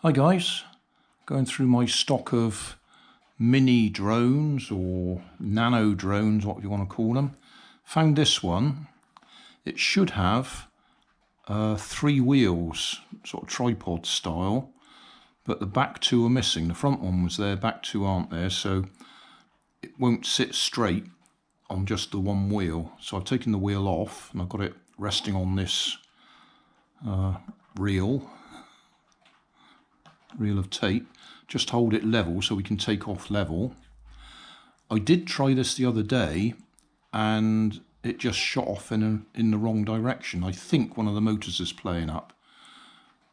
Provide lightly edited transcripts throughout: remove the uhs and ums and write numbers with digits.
Hi guys, going through my stock of mini drones or nano drones, what you want to call them. Found this one. It should have 3 wheels, sort of tripod style, but the back 2 are missing. The front one was there, back 2 aren't there, so it won't sit straight on just the one wheel. So I've taken the wheel off and I've got it resting on this reel of tape. Just hold it level so we can take off level. I did try this the other day and it just shot off in the wrong direction. I think one of the motors is playing up.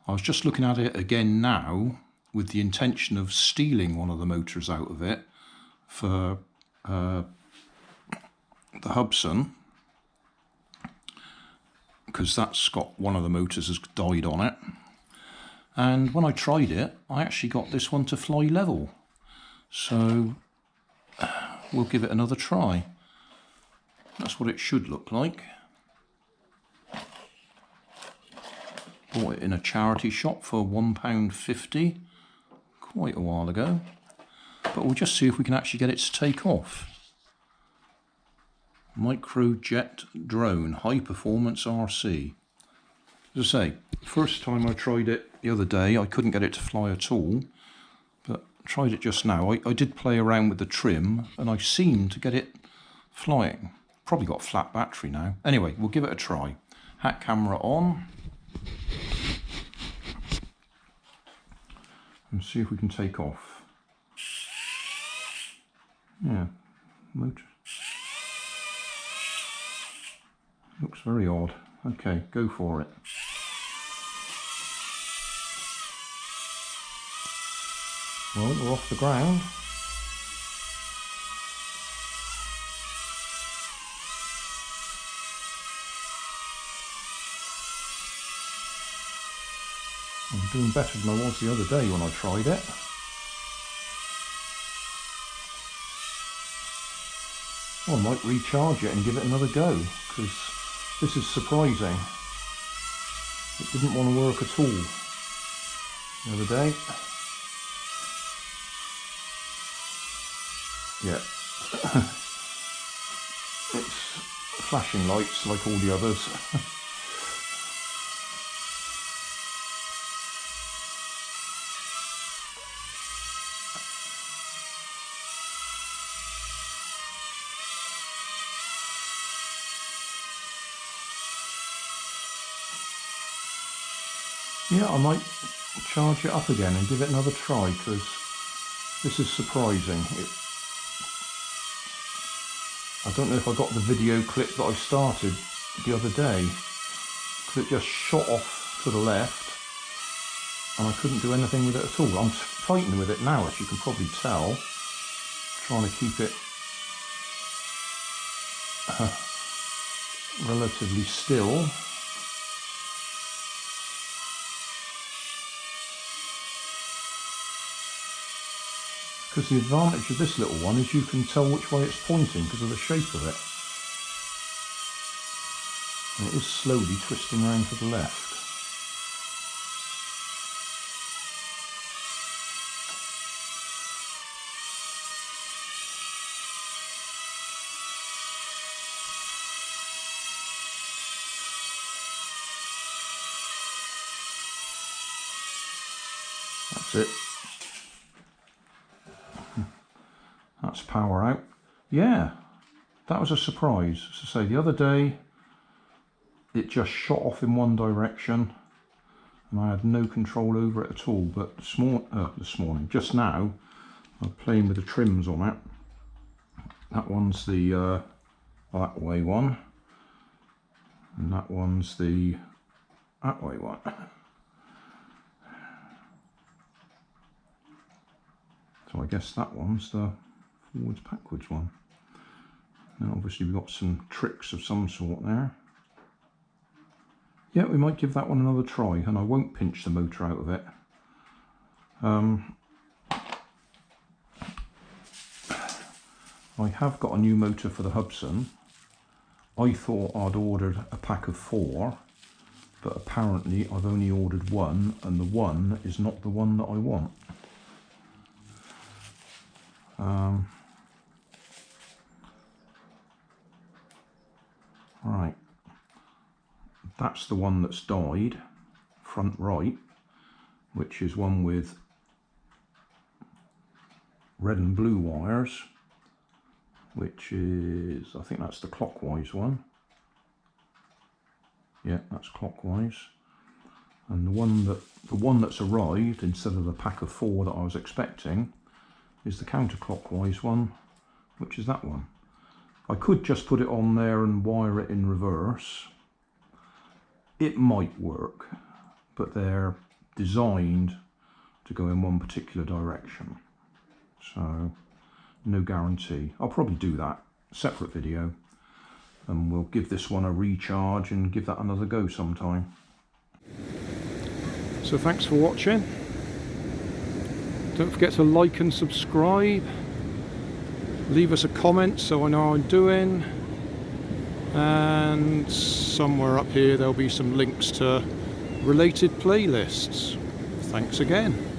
I was just looking at it again now with the intention of stealing one of the motors out of it for the Hubsan, because that's got one of the motors has died on it. And when I tried it, I actually got this one to fly level. So we'll give it another try. That's what it should look like. Bought it in a charity shop for £1.50 quite a while ago. But we'll just see if we can actually get it to take off. Microjet drone, high performance RC. As I say, first time I tried it the other day, I couldn't get it to fly at all, but tried it just now. I did play around with the trim and I seemed to get it flying. Probably got a flat battery now. Anyway, we'll give it a try. Hat camera on. And see if we can take off. Yeah, motor. Looks very odd. Okay, go for it. Well, we're off the ground. I'm doing better than I was the other day when I tried it. Well, I might recharge it and give it another go, because this is surprising. It didn't want to work at all the other day. Yeah, it's flashing lights like all the others. Yeah, I might charge it up again and give it another try, because this is surprising. I don't know if I got the video clip that I started the other day, because it just shot off to the left and I couldn't do anything with it at all. I'm fighting with it now, as you can probably tell, trying to keep it relatively still. Because the advantage of this little one is you can tell which way it's pointing because of the shape of it. And it is slowly twisting around to the left. That's it. That's power out. Yeah, that was a surprise. As I say, the other day it just shot off in one direction and I had no control over it at all. But this morning, just now, I'm playing with the trims on it. That one's the that way one, and that one's the that way one. So I guess that one's the forwards backwards one. Now obviously we've got some tricks of some sort there. Yeah, we might give that one another try, and I won't pinch the motor out of it. I have got a new motor for the Hubsan. I thought I'd ordered a pack of 4, but apparently I've only ordered one, and the one is not the one that I want. Right, that's the one that's died, front right, which is one with red and blue wires, which is, I think that's the clockwise one. Yeah, that's clockwise. And the one that's arrived instead of the pack of 4 that I was expecting is the counterclockwise one, which is that one. I could just put it on there and wire it in reverse. It might work, but they're designed to go in one particular direction, so no guarantee. I'll probably do that, separate video, and we'll give this one a recharge and give that another go sometime. So thanks for watching. Don't forget to like and subscribe. Leave us a comment so I know how I'm doing. And somewhere up here there'll be some links to related playlists. Thanks again.